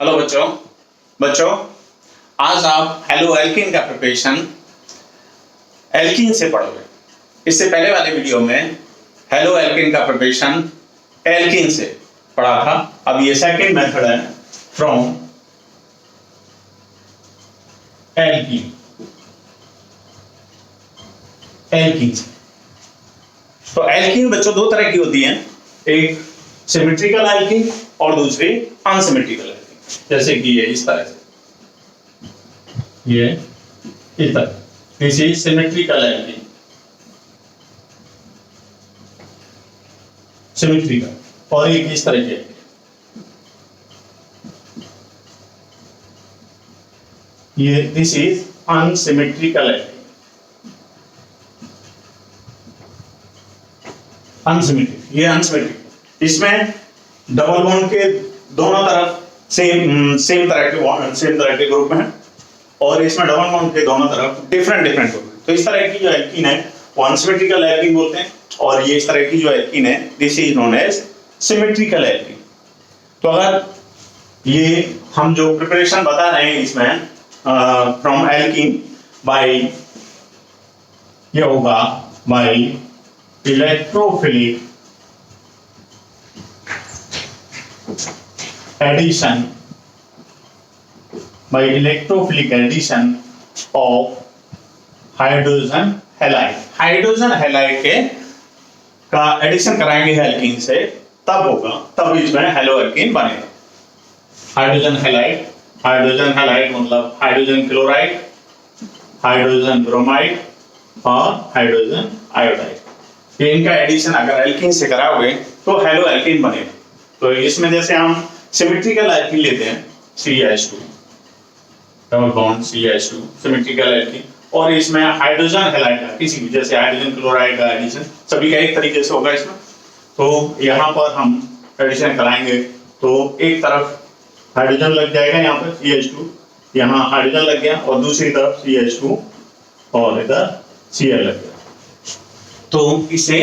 Hello बच्चों। बच्चों, आज आप हेलो एल्कीन का प्रिपरेशन एल्कीन से पढ़ोगे। इससे पहले वाले वीडियो में हेलो एल्कीन का प्रिपरेशन एल्कीन से पढ़ा था। अब ये सेकंड मेथड है फ्रॉम एल्कीन। एल्कीन से तो एल्कीन बच्चों दो तरह की होती है, एक सिमेट्रिकल एल्कीन और दूसरी अनसिमेट्रिकल एल्कीन। जैसे कि ये इस तरह से, ये इस तरह, this is symmetrical alkene. Symmetrical और एक इस तरह के, ये this is unsymmetrical alkene. Unsymmetric, ये अनसिमेट्रिक, इसमें डबल बॉन्ड के दोनों तरफ सेम तरह के ग्रुप हैं और इसमें डबल बॉन्ड के दोनों तरफ डिफरेंट ग्रुप हैं। तो इस तरह की जो एल्कीन है वो अनसिमेट्रिकल एल्कीन बोलते हैं और ये इस तरह की जो एल्कीन है this is known as symmetrical alkene. तो अगर ये हम जो प्रिपरेशन बता रहे हैं इसमें फ्रॉम एल्कीन बाय, ये होगा by electrophilic addition, by electrophilic addition of hydrogen halide. Hydrogen halide के का एडिशन कराएंगे एल्कीन से, तब होगा, तब इसमें हेलो एल्कीन बनेगा। हाइड्रोजन हैलाइड मतलब हाइड्रोजन क्लोराइड, हाइड्रोजन ब्रोमाइड और हाइड्रोजन आयोडाइड। ये इनका एडिशन अगर एल्कीन से कराओगे तो हेलो एल्कीन बनेगा। तो इसमें जैसे हम सिमेट्रिकल एल्कीन लेते हैं CH2, double bond CH2, symmetrical alkene, और इसमें हाइड्रोजन हैलाइड का किसी भी, जैसे हाइड्रोजन क्लोराइड का एडिशन सभी का एक तरीके से होगा इसमें। तो यहाँ पर हम एडिशन कराएंगे तो एक तरफ हाइड्रोजन लग जाएगा, यहाँ पर CH2, यहाँ हाइड्रोजन लग गया और दूसरी तरफ CH2 और इधर Cl लग गया, तो इससे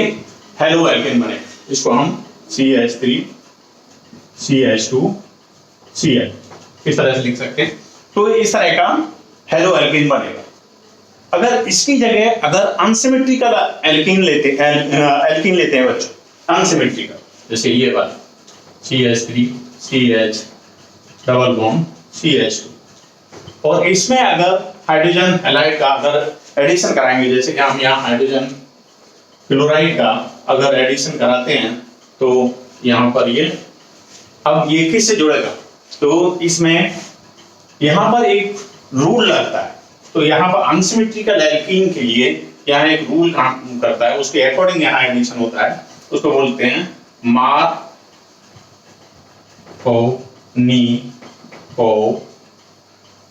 हेलो एल्कीन बने। इसको हम CH3 CH2 Cl इस तरह से लिख सकते हैं। तो इस तरह का हेलो एल्कीन बनेगा। अगर इसकी जगह अगर अनसिमेट्रिकल एल्कीन लेते हैं बच्चों, अनसिमेट्रिकल, जैसे ये वाला CH3 CH double bond CH2, और इसमें अगर हाइड्रोजन हैलाइड का अगर एडिशन कराएंगे, जैसे कि हम यहाँ हाइड्रोजन क्लोराइड का अगर एडिशन कराते हैं तो यहाँ पर ये, अब ये किससे जुड़ेगा, तो इसमें यहां पर एक रूल लगता है। तो यहां पर अनसिमेट्रिकल एल्कीन के लिए यहां एक रूल काम करता है, उसके अकॉर्डिंग यहां एडिशन होता है। उसको बोलते हैं मार्कोनी-कोव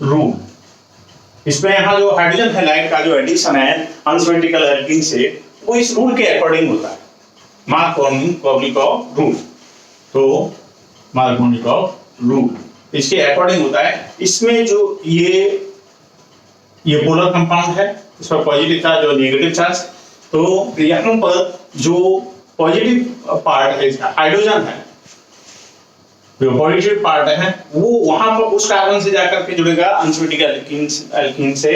रूल। इसमें यहां जो हाइड्रोजन हैलाइड का जो एडिशन है अनसिमेट्रिकल एल्कीन से, वो इस रूल के अकॉर्डिंग होता है, मार्कोनी-कोव रूल। तो मार्कोनी-कोव रूल इसके अकॉर्डिंग होता है। इसमें जो ये पोलर कंपाउंड है, इसमें पॉजिटिव चार्ज और नेगेटिव चार्ज, तो यहाँ पर जो पॉजिटिव पार्ट है हाइड्रोजन है, जो पॉजिटिव पार्ट है वो वहां पर उस कार्बन से जाकर के जुड़ेगा अनसिमेट्रिकल एल्कीन से,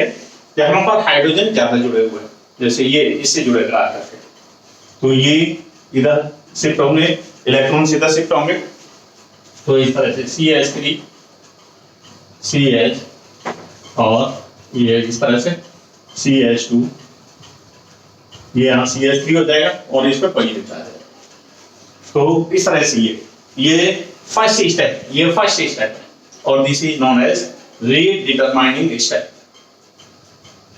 जहां पर हाइड्रोजन ज्यादा जुड़े हुए हैं, जैसे ये इससे जुड़ेगा आकर के, तो ये इधर शिफ्ट होंगे, इलेक्ट्रॉन इधर शिफ्ट होंगे। तो इस तरह से CH3 CH और ये इस तरह से CH2, ये यहाँ CH3 हो जाएगा और इस पर पॉजिटिव चार्ज है। तो इस तरह से ये फर्स्ट स्टेप, ये फर्स्ट स्टेप है और this is known as rate determining step.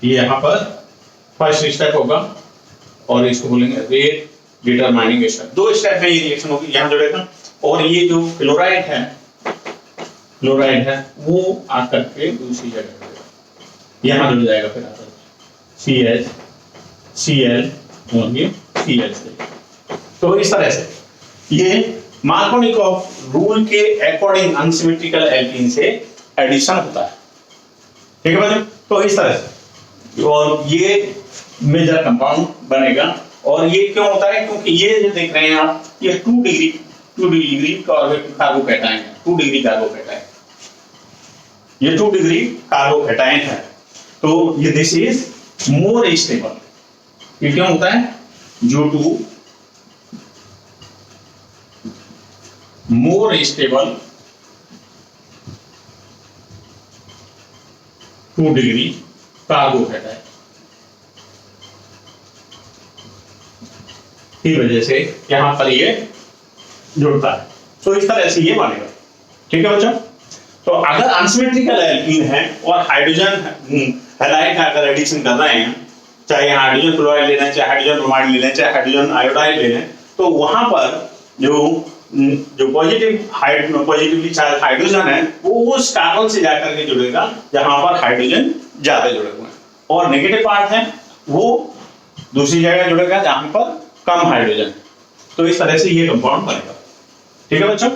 ये यहाँ पर फर्स्ट स्टेप होगा और इसको बोलेंगे रीडिटरमाइनिंग स्टेप। दो स्टेप में ये रिएक्शन होगी, यहाँ जुड़ेगा और ये जो क्लोराइड है वो आकर के दूसरी जगह जुड़ेगा, यहाँ जुड़ जाएगा, फिर आता CH Cl और ये CH3। तो इस तरह से ये मार्कोनी-कोव रूल के अकॉर्डिंग अनसिमेट्रिकल एल्कीन से एडिशन होता है। ठीक है बच्चों, तो इस तरह से, और ये मेजर कंपाउंड बनेगा। और ये क्यों होता है, क्योंकि ये जो देख रहे हैं आप, ये 2 डिग्री कार्बोकैटायन है, 2 डिग्री कार्बोकैटायन। ये 2 डिग्री कार्बोकेटाइन है, तो ये दिस इज मोर स्टेबल। ये क्यों होता है? Due to more stable 2 degree carbocation की वजह से यहां पर ये जुड़ता है। तो इस तरह से ये बनेगा। ठीक है बच्चों? तो अगर अनसिमेट्रिकल एल्कीन है और हाइड्रोजन हैलाइड का अगर एडिशन कर रहे हैं, चाहे हाइड्रोजन क्लोराइड ले लें, चाहे हाइड्रोजन ब्रोमाइड ले लें, चाहे हाइड्रोजन आयोडाइड ले लें, तो वहां पर जो पॉजिटिवली चार्ज हाइड्रोजन है वो उस कार्बन से जाकर के जुड़ेगा जहां पर हाइड्रोजन ज्यादा जुड़े हुए हैं, और नेगेटिव पार्ट है वो दूसरी जगह जुड़ेगा जहां पर कम हाइड्रोजन है। तो इस तरह से ये कंपाउंड बनेगा। ठीक है बच्चों?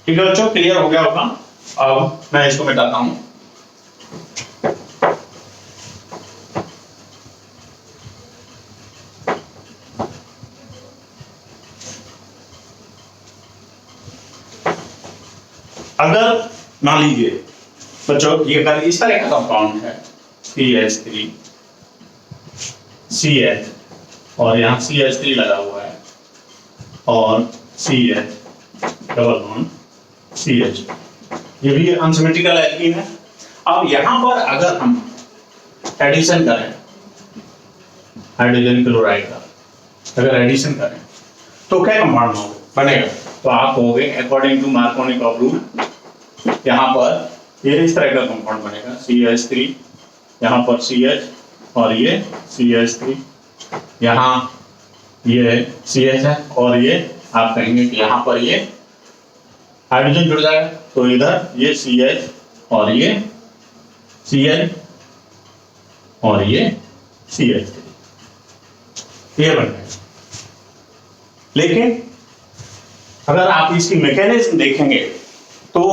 ठीक है बच्चों, क्लियर हो गया होगा। अब मैं इसको मिटाता हूं। अगर मान लीजिए बच्चों ये अगर इस तरह का कंपाउंड है CH3 CH और यहाँ CH3 लगा हुआ है और CH डबल बॉन्ड CH, ये भी अनसिमेट्रिकल एल्कीन है। अब यहाँ पर अगर हम एडिशन करें हाइड्रोजन क्लोराइड का, अगर एडिशन करें तो क्या कंपाउंड बनेगा? तो आप कहोगे अकॉर्डिंग टू मार्कोनिकॉफ रूल यहाँ पर ये इस तरह का कंपाउंड बनेगा CH3, यहाँ पर CH और ये CH3, यहाँ ये CH है और ये आप कहेंगे कि यहाँ पर ये हाइड्रोजन जुड़ जाएगा, तो इधर ये CH और ये Cl और ये CH3, ये बन गया। लेकिन अगर आप इसकी मैकेनिज्म देखेंगे तो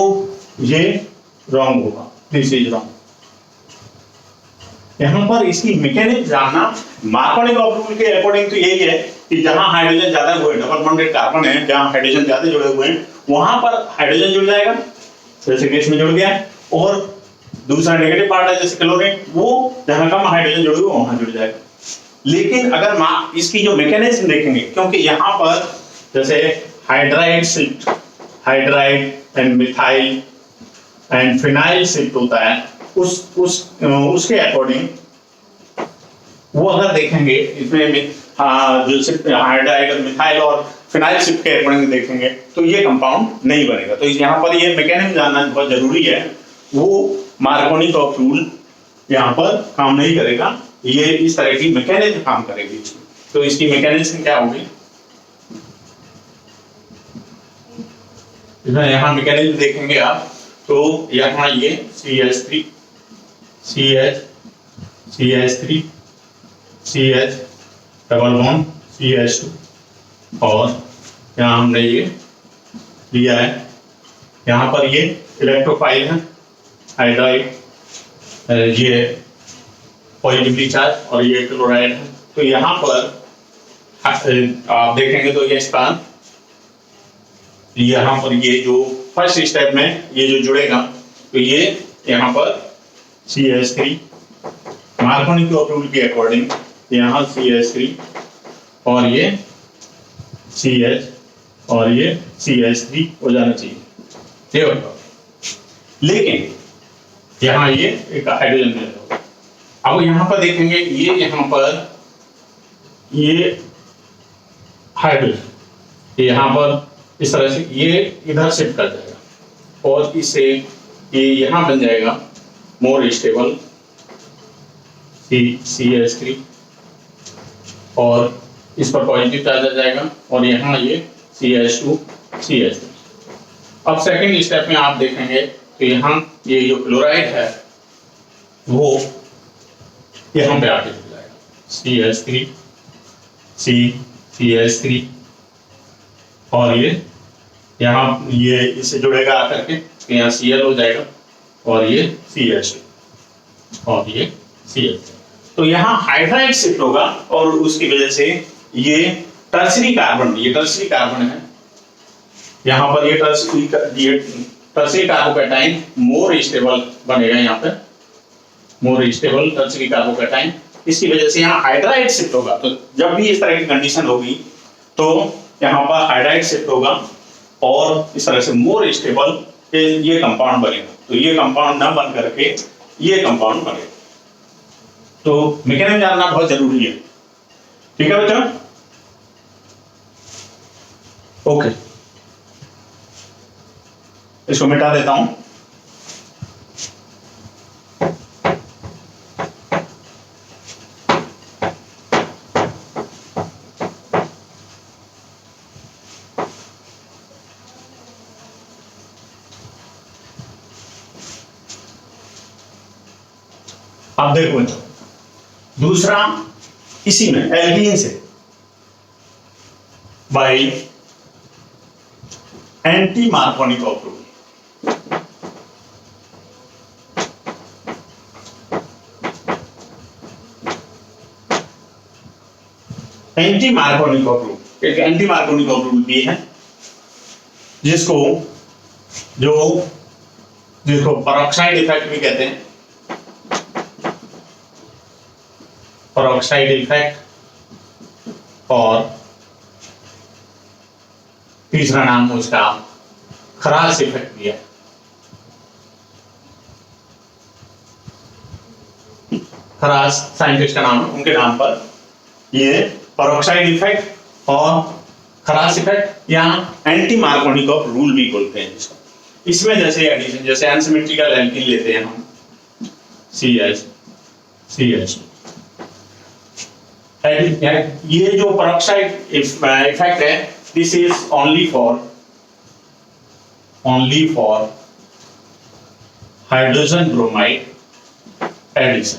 ये रॉन्ग होगा, दिस इज रॉन्ग। यहां पर इसकी मैकेनिज्म जानना मार्कोनिकॉफ रूल के अकॉर्डिंग तो यही है कि जहां हाइड्रोजन ज्यादा हुए, डबल बॉन्डेड कार्बन है, जहां हाइड्रोजन ज्यादा जुड़े हुए हैं वहां पर हाइड्रोजन जुड़ जाएगा, जैसे केस में जुड़ गया है, और दूसरा नेगेटिव पार्ट है जैसे क्लोरीन, वो जहां कम हाइड्रोजन जुड़े हुए वहां जुड़ जाएगा। लेकिन अगर इसकी जो मैकेनिज्म देखेंगे, क्योंकि यहाँ पर जैसे hydride shift, hydride and methyl and phenyl shift होता है, उसके अकॉर्डिंग वो अगर देखेंगे इसमें जो शिफ्ट हाइड्राइड और मिथाइल और फिनाइल शिफ्ट के अकॉर्डिंग देखेंगे तो ये कंपाउंड नहीं बनेगा। तो यहाँ पर ये मैकेनिज्म जानना बहुत जरूरी है, वो मार्कोनिकॉफ रूल यहाँ पर काम नहीं करेगा, ये इस तरह की मैकेनिज्म काम करेगी। तो इसकी मैकेनिज्म क्या होगी? यहाँ मैकेनिज्म देखेंगे आप तो यहाँ ये CH3 CH CH3 CH double bond CH2 और यहाँ हमने ये लिया है, यहाँ पर ये इलेक्ट्रोफाइल है हाइड्राइड, ये पॉजिटिवली चार्ज और ये क्लोराइड है। तो यहाँ पर आप देखेंगे तो ये स्थान, यहाँ पर ये जो फर्स्ट स्टेप में ये जो जुड़ेगा तो ये यहाँ पर CH3 मार्कोनिकॉफ रूल के अकॉर्डिंग यहाँ CH3 और ये CH और ये CH3 हो जाना चाहिए। लेकिन यहाँ ये एक हाइड्रोजन मिल रहा है। अब यहाँ पर देखेंगे ये यहाँ पर ये हाइड्रोजन यहाँ पर इस तरह से ये इधर शिफ्ट कर जाएगा और इससे ये यहाँ बन जाएगा मोर स्टेबल CH3 और इस पर पॉजिटिव चार्ज आ जाएगा और यहाँ ये CH2 CH3। अब सेकेंड स्टेप में आप देखेंगे तो यहाँ ये जो क्लोराइड है वो यहाँ पे आके जुड़ जाएगा CH3 CH3 और ये यहाँ ये इससे जुड़ेगा आकर के तो यहाँ Cl हो जाएगा और ये CH2 और ये CH3। तो यहाँ हाइड्राइड शिफ्ट होगा और उसकी वजह से ये टर्सरी कार्बन, ये टर्सरी कार्बन है, यहाँ पर ये टर्सरी कार्बोकैटाइन मोर स्टेबल बनेगा, यहाँ पे मोर स्टेबल टर्सरी कार्बोकैटाइन, इसकी वजह से यहाँ हाइड्राइड शिफ्ट होगा। तो जब भी इस तरह की कंडीशन होगी तो यहाँ पर हाइड्राइड शिफ्ट होगा और इस तरह से मोर स्टेबल ये कंपाउंड बनेगा। तो ये कंपाउंड ना बन करके ये कंपाउंड बनेगा। तो मैकेनिज्म जानना बहुत जरूरी है, ठीक है बच्चों? ओके, इसको मिटा देता हूं। आप देखो दूसरा, इसी में एल्कीन से bye anti Markovnikov approach, anti Markovnikov approach एक एंटी मार्कोनिक अप्रोच भी है, जिसको परऑक्साइड इफेक्ट भी कहते हैं। परऑक्साइड इफेक्ट और तीसरा नाम उसका खरास इफेक्ट भी है। खरास साइंटिस्ट का नाम है, उनके नाम पर ये परऑक्साइड इफेक्ट और खरास इफेक्ट या एंटी मार्कोनिक ऑफ रूल भी बोलते हैं इसको। इसमें जैसे एडिशन, जैसे अनसिमेट्रिकल एल्कीन लेते हैं हम CH, ये जो परऑक्साइड इफेक्ट है, this is only for hydrogen bromide addition.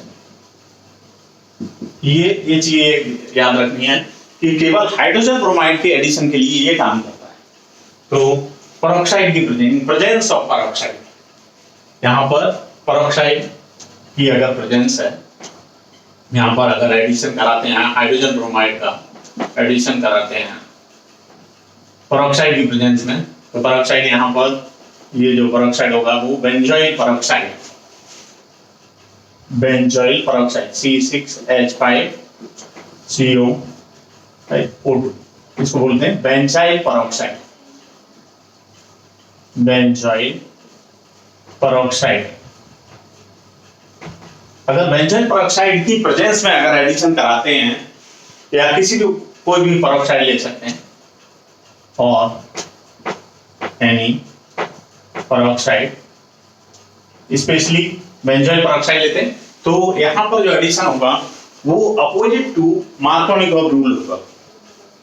ये चीज याद रखनी है कि केवल हाइड्रोजन ब्रोमाइड के एडिशन के लिए ये काम करता है। तो परऑक्साइड की प्रेजेंस ऑफ परऑक्साइड, यहाँ पर परऑक्साइड की अगर प्रेजेंस है, यहाँ पर अगर एडिशन कराते हैं, हाइड्रोजन ब्रोमाइड का एडिशन कराते हैं परऑक्साइड की प्रेजेंस में, तो परऑक्साइड यहाँ पर ये जो परऑक्साइड होगा वो बेंजोइल परऑक्साइड C6H5CO2, इसको बोलते हैं बेंजाइल परऑक्साइड। अगर बेंजोइल परऑक्साइड की प्रेजेंस में अगर एडिशन कराते हैं, या किसी भी कोई भी परऑक्साइड ले सकते हैं और any peroxide, specially benzoyl peroxide लेते हैं, तो यहाँ पर जो एडिशन होगा वो opposite to Markovnikov rule होगा।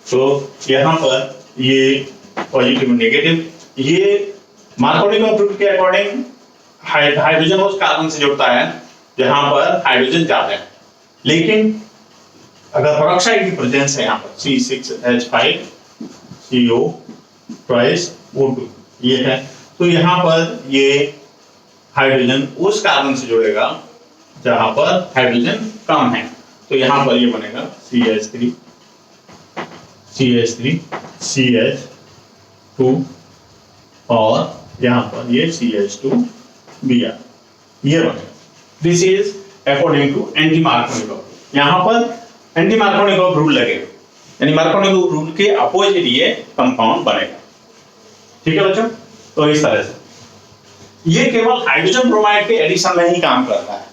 तो यहाँ पर ये पॉजिटिव नेगेटिव, ये मार्कोनिक ऑफ रूल के अकॉर्डिंग हाइड्रोजन उस कार्बन से जुड़ता है जहां पर हाइड्रोजन ज्यादा है, लेकिन अगर परऑक्साइड की प्रेजेंस है यहाँ पर C6H5CO2 ये है, तो यहाँ पर ये हाइड्रोजन उस कार्बन से जुड़ेगा जहां पर हाइड्रोजन कम है। तो यहाँ पर ये बनेगा CH3 CH2 और यहाँ पर ये CH2Br, ये बनेगा। This is according to anti Markovnikov, यहाँ पर एंटी मार्कोनिक ऑफ रूल लगेगा, यानी मार्कोनिक ऑफ रूल के अपोजिट ये कंपाउंड बनेगा, ठीक है बच्चों? तो इस तरह से ये केवल हाइड्रोजन ब्रोमाइड के एडिशन में ही काम करता है।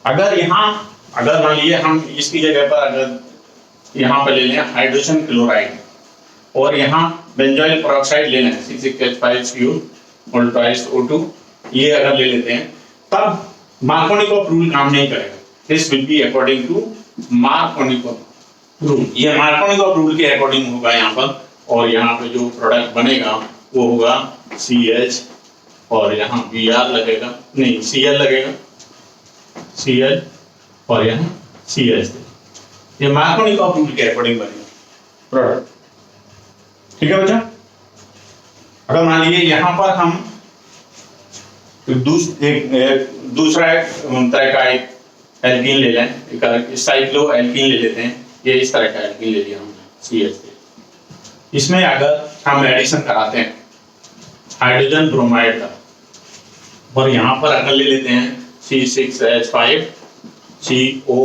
अगर मान लीजिए हम इसकी जगह पर अगर यहाँ पे ले लें हाइड्रोजन क्लोराइड और यहाँ बेंजोइल परऑक्साइड ले लें C6H5CO2, ये अगर ले लेते हैं, तब मार्कोनिक ऑफ रूल काम नहीं करेगा। This will be according to Markovnikov rule, ये मार्कोनिक ऑफ रूल के अकॉर्डिंग होगा यहाँ पर, और यहाँ पे जो प्रोडक्ट बनेगा वो होगा CH और यहाँ Br लगेगा, नहीं Cl लगेगा, Cl और यहाँ CH, ये मार्कोनिक ऑफ रूल के अकॉर्डिंग बनेगा प्रोडक्ट, ठीक है बच्चा? अगर मान लीजिए यहाँ पर हम दूसरा तरह का एक एल्कीन ले लें, साइक्लो एल्कीन ले लेते हैं, ये इस तरह का एल्कीन ले लिया हमने, CH3। इसमें अगर हम एडिशन कराते हैं हाइड्रोजन ब्रोमाइड का और यहां पर अगर ले लेते हैं C6H5CO,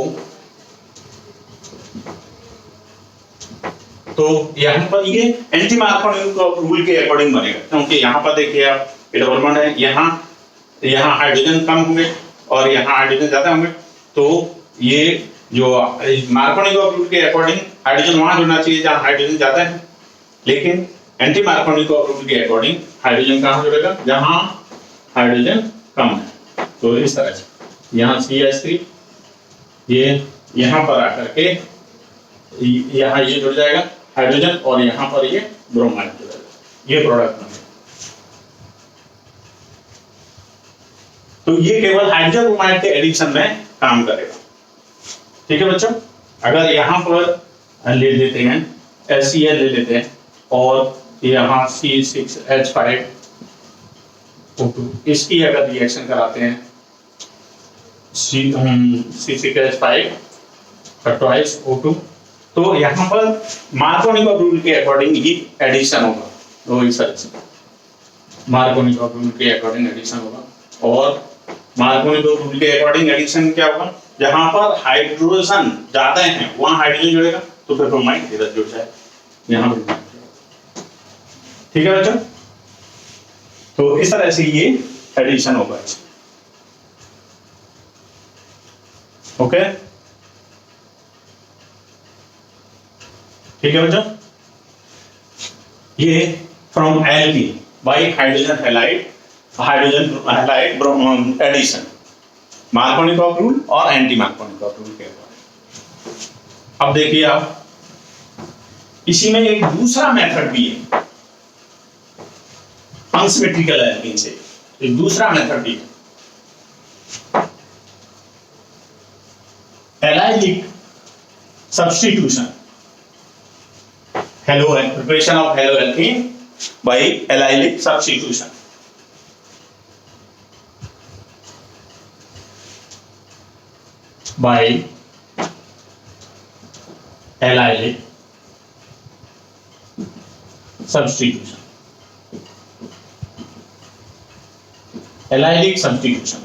तो यहाँ पर ये एंटी मार्कोनी रूल के अकॉर्डिंग बनेगा, क्योंकि यहाँ पर देखिए आप ये डबल बॉन्ड है, यहाँ हाइड्रोजन कम होंगे और यहाँ हाइड्रोजन ज्यादा होंगे, तो ये जो मार्कोनी रूल के अकॉर्डिंग हाइड्रोजन वहां जुड़ना चाहिए जहाँ हाइड्रोजन ज्यादा है, लेकिन एंटी मार्कोनी रूल के अकॉर्डिंग हाइड्रोजन कहाँ जुड़ेगा जहाँ हाइड्रोजन कम है। तो इस तरह से यहाँ CH3 ये यहाँ पर आकर के यहाँ ये जुड़ जाएगा हाइड्रोजन और यहाँ पर ये ब्रोमाइड जुड़ जाएगा, ये प्रोडक्ट बनेगा। तो ये केवल हाइड्रोजन ब्रोमाइड के एडिशन में काम करेगा। ठीक है बच्चों, अगर यहाँ पर ले लेते हैं HCl ले लेते हैं और यहाँ C6H5O2 इसकी अगर रिएक्शन कराते हैं C6H5O2, तो यहाँ पर मार्कोनी रूल के अकॉर्डिंग ही एडिशन होगा। तो इस तरह से मार्कोनी रूल के अकॉर्डिंग एडिशन होगा, और मार्कोनी रूल के अकॉर्डिंग एडिशन क्या होगा जहां पर हाइड्रोजन ज्यादा है वहां हाइड्रोजन जुड़ेगा, तो फिर ब्रोमाइड इधर जुड़ जाए यहाँ पर। ठीक है बच्चों, तो इस तरह से ये एडिशन होगा। ओके, ठीक है बच्चों, ये from alkene by hydrogen halide addition, Markovnikov rule और एंटी मार्कोनी रूल के अकॉर्डिंग। अब देखिए आप, इसी में एक दूसरा मेथड भी है अनसिमेट्रिकल एल्कीन से, एक दूसरा मेथड भी है allylic substitution, preparation of haloalkene by allylic substitution। by allylic substitution, allylic substitution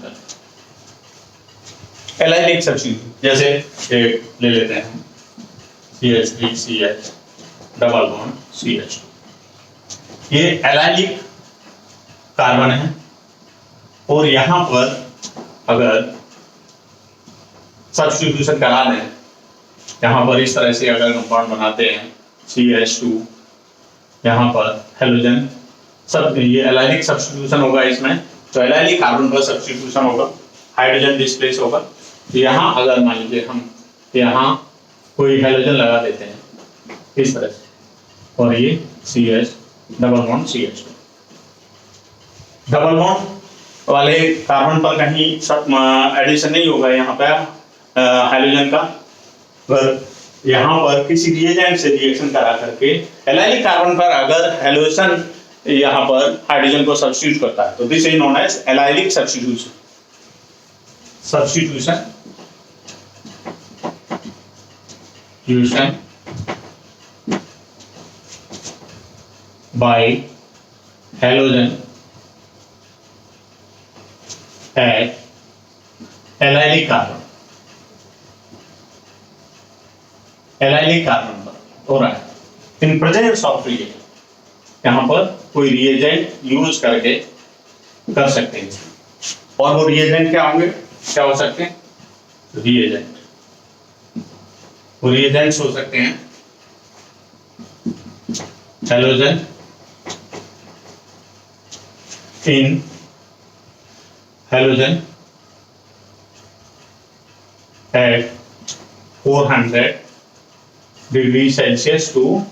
allylic substitution, जैसे ले लेते हैं CH3CH डबल बॉन्ड CH2, ये एलाइलिक कार्बन है, और यहां पर अगर सब्स्टिट्यूशन करा दें, यहां पर इस तरह से अगर कंपाउंड बनाते हैं CH2, यहां पर हेलोजन, सब ये एलाइलिक सब्स्टिट्यूशन होगा इसमें, तो एलाइलिक कार्बन पर सब्स्टिट्यूशन होगा, हाइड्रोजन डिस्प्लेस होगा। तो यहाँ अगर मान लीजिए हम यहाँ कोई हेलोजन लगा देते हैं इस तरह से, और ये CH double bond CH2, double bond वाले कार्बन पर कहीं एडिशन नहीं होगा यहाँ पे हाइड्रोजन का, पर यहाँ पर किसी रिएजेंट से रिएक्शन करा करके एलाइलिक कार्बन पर अगर हेलोजन यहाँ पर हाइड्रोजन को सब्स्टिट्यूट करता है, तो this is known as allylic substitution. by halogen at allylic carbon, allylic carbon पर हो रहा है इन प्रेजेंस ऑफ रिएजेंट, यहां पर कोई रिएजेंट यूज करके कर सकते हैं, और वो रिएजेंट क्या होंगे, क्या हो सकते हैं रिएजेंट, वो रिएजेंट्स हो सकते हैं halogen in halogen at 400 degree Celsius to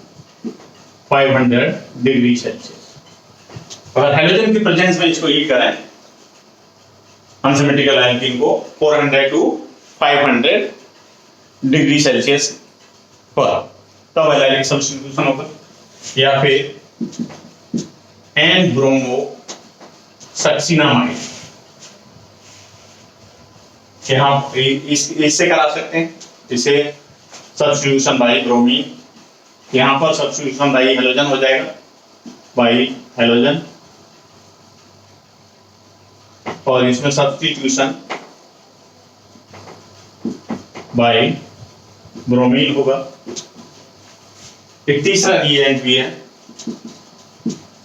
500 degree Celsius। अगर हेलोजन की प्रेजेंस में इसको हीट करें अनसिमेट्रिकल एल्कीन को 400 to 500 डिग्री सेल्सियस पर, तब एलाइलिक सब्स्टिट्यूशन होगा, या फिर एन ब्रोमो सक्सिनामाइड, हम इससे करा सकते हैं, इसे सब्स्टिट्यूशन बाय ब्रोमीन यहाँ पर सब्स्टिट्यूशन बाई हेलोजन हो जाएगा, बाई हेलोजन, और इसमें सब्स्टिट्यूशन बाई ब्रोमीन होगा। एक तीसरा रिएजेंट भी है,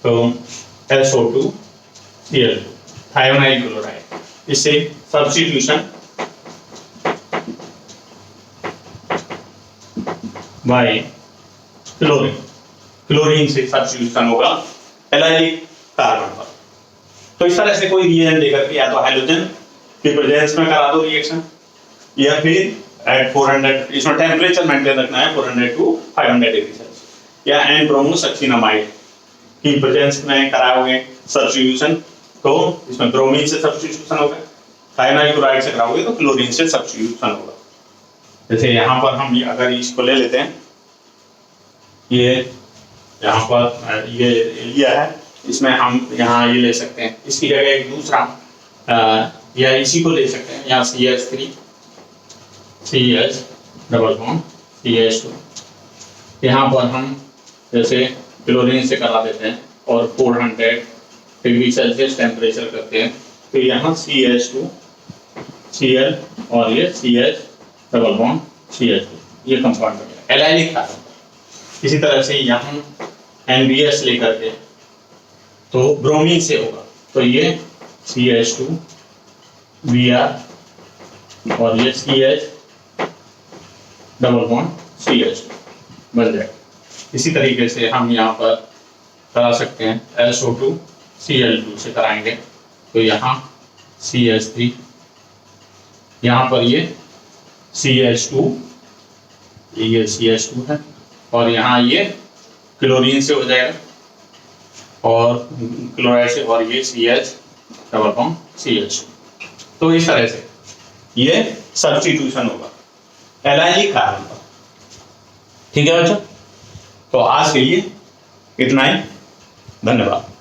तो SO2Cl2 थायोनाइल क्लोराइड, इससे सब्स्टिट्यूशन बाई क्लोरीन, क्लोरीन से सब्स्टिट्यूशन होगा एलाइलिक कार्बन पर। तो इस तरह से कोई रिएजेंट लेकर के या तो हाइड्रोजन के प्रेजेंस में करा दो रिएक्शन, या फिर एट 400, इसमें टेम्परेचर मेंटेन रखना है 400 to 500 डिग्री सेल्सियस, या एन ब्रोमोसक्सिनामाइड की प्रेजेंस में कराओगे सब्स्टिट्यूशन, तो इसमें ब्रोमीन से सब्स्टिट्यूशन होगा, थायोनाइल क्लोराइड से कराओगे तो क्लोरीन से सब्स्टिट्यूशन होगा। जैसे यहाँ पर हम अगर इसको ले लेते हैं, ये यहाँ पर ये लिया है, इसमें हम यहाँ ये ले सकते हैं, इसकी जगह एक दूसरा या इसी को ले सकते हैं, यहाँ CH3 CH double bond CH2, यहाँ पर हम जैसे क्लोरीन से करा देते हैं और 400 डिग्री सेल्सियस टेम्परेचर करते हैं, तो यहाँ CH2 Cl और ये CH डबल बॉन्ड CH2, ये कंपाउंड बनेगा एलाइलिक कार्बन। इसी तरह से यहाँ NBS लेकर के तो ब्रोमीन से होगा, तो ये CH2 Br और ये CH डबल बॉन्ड CH2 बन जाएगा। इसी तरीके से हम यहाँ पर करा सकते हैं SO2 Cl2 से कराएंगे, तो यहाँ CH3, यहाँ पर ये CH2, ये CH2 है, और यहाँ ये क्लोरीन से हो जाएगा और क्लोराइड से, और ये CH डबल बॉन्ड CH2। तो इस तरह से ये सब्स्टिट्यूशन होगा एलाइलिक कार्बन पर। ठीक है बच्चों, तो आज के लिए इतना ही, धन्यवाद।